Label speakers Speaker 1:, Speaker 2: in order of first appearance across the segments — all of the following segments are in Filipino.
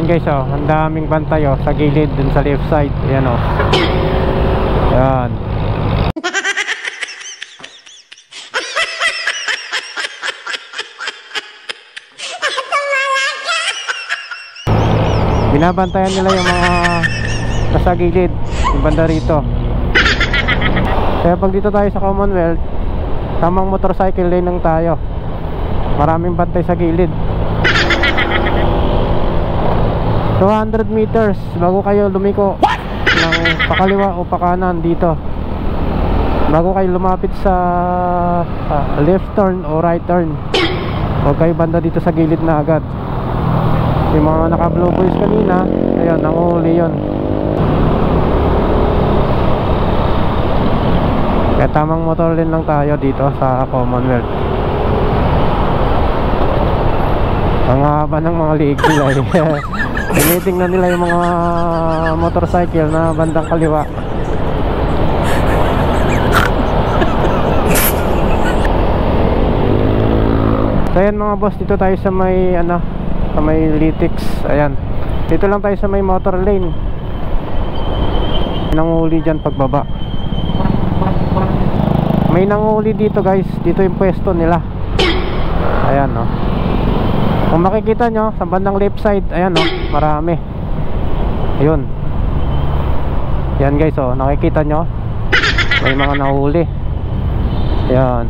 Speaker 1: Ayan guys, oh, ang daming bantay oh, sa gilid dun sa left side. Ayan oh. Ayan. Binabantayan nila yung mga nasa gilid, yung banda rito. Kaya pag dito tayo sa Commonwealth, tamang motorcycle lane lang tayo. Maraming bantay sa gilid. 200 meters bago kayo lumiko ng pakaliwa o pakanan dito, bago kayo lumapit sa left turn o right turn. Huwag kayo banda dito sa gilid na agad. Yung mga naka blue boys kanina, ayun, nanguhuli yun. Kaya tamang motor lane lang tayo dito sa Commonwealth. Ang haba ng mga liig nila eh. Tinitingnan nila yung mga motorcycle na bandang kaliwa. So ayan mga boss, dito tayo sa may sa may Litix. Ayan, dito lang tayo sa may motor lane. Nanguhuli dyan pagbaba. May nanguhuli dito guys, dito yung pwesto nila. Ayan no. Kung makikita nyo sa bandang left side, ayan oh, marami. Ayun. Yan guys oh, nakikita nyo may mga nahuli. Ayan.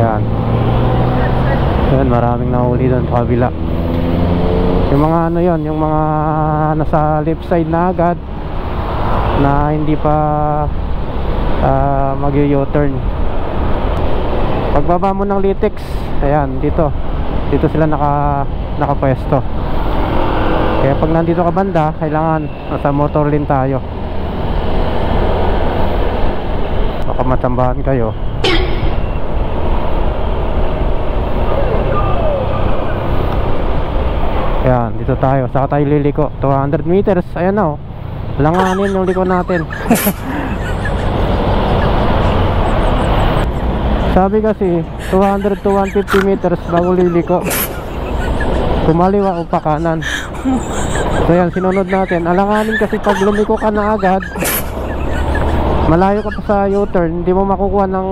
Speaker 1: Ayan. Ayan, maraming nahuli doon sa kabila. Yung mga ano yon, yung mga nasa left side na agad na hindi pa mag-u-turn. Pagbaba mo ng Litix, ayan, dito sila nakapwesto. Kaya pag nandito ka banda, kailangan nasa motor lane tayo. Baka matsambahan kayo. Ayan, dito tayo, saka tayo liliko. 200 meters, ayan na oh. Langanin yung liko natin. Sabi kasi 200 to 150 meters bago liliko, kumaliwa o pakanan. So ayan, sinunod natin. Alanganin kasi pag lumiko ka na agad, malayo ka pa sa U-turn, hindi mo makukuha ng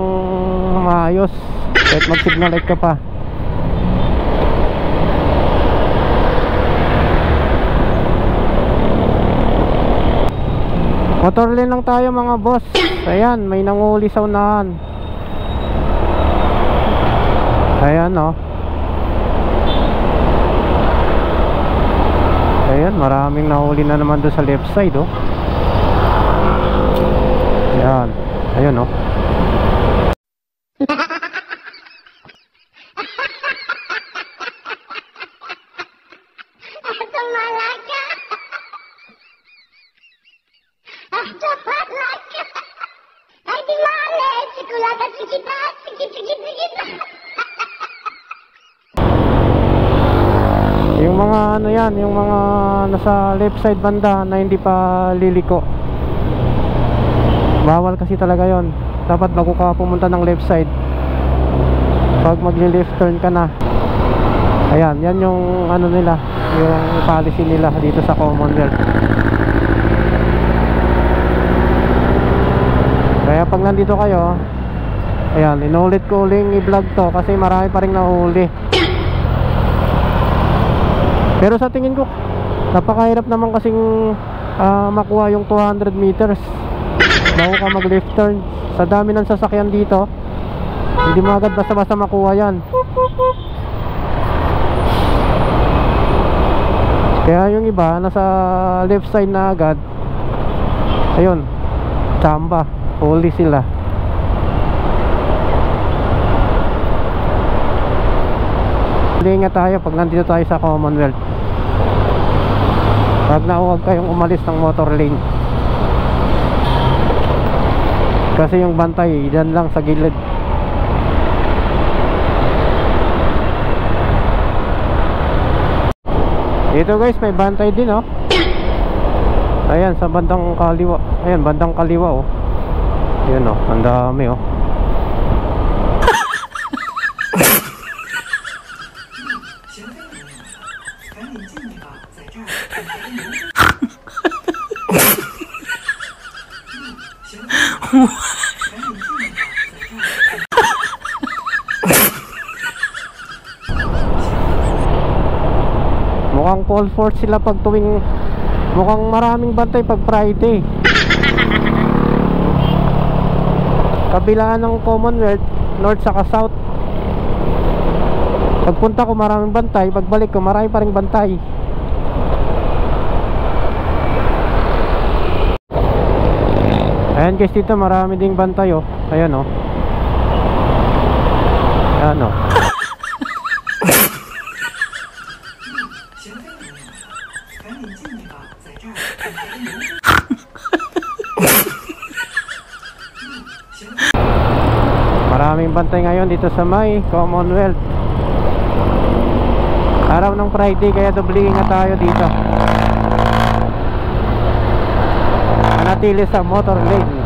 Speaker 1: maayos kahit mag-signal light ka pa. Motor lane lang tayo mga boss. Ayan, may nanguhuli sa unahan. Ayan oh. Ayan, maraming nahuli na naman doon sa left side oh. Ayan, ayun oh. Yung mga ano yan, yung mga nasa left side banda na hindi pa liliko, bawal kasi talaga yon. Dapat bago ka pumunta ng left side, pag magli-left turn ka na, ayan, yan yung ano nila, yung policy nila dito sa Commonwealth. Kaya pag nandito kayo, ayan, inulit ko uling i-vlog to kasi marami pa rin nahuli. Pero sa tingin ko, napakahirap naman kasing makuha yung 200 meters bago ka mag left turn. Sa dami ng sasakyan dito, hindi mo agad basta-basta makuha yan. Kaya yung iba nasa left side na agad, ayun, tsamba, huli sila. Ingat tayo pag nandito tayo sa Commonwealth. Wag na huwag kayong umalis ng motor lane, kasi yung bantay dyan lang sa gilid. Dito guys, may bantay din oh. Ayan, sa bandang kaliwa. Ayan, bandang kaliwa oh. Ayan oh, ang dami oh. Mukhang full force sila pag tuwing, mukhang maraming bantay pag Friday. Kabilaan ng Commonwealth, North saka South. Pagpunta ko maraming bantay, pagbalik ko marami pa ring bantay. Ayan guys, dito marami ding bantay oh. Ayan oh. Ayan oh. Maraming bantay ngayon dito sa may Commonwealth. Araw ng Friday, kaya doubling nga tayo dito. Manatili sa motor lane.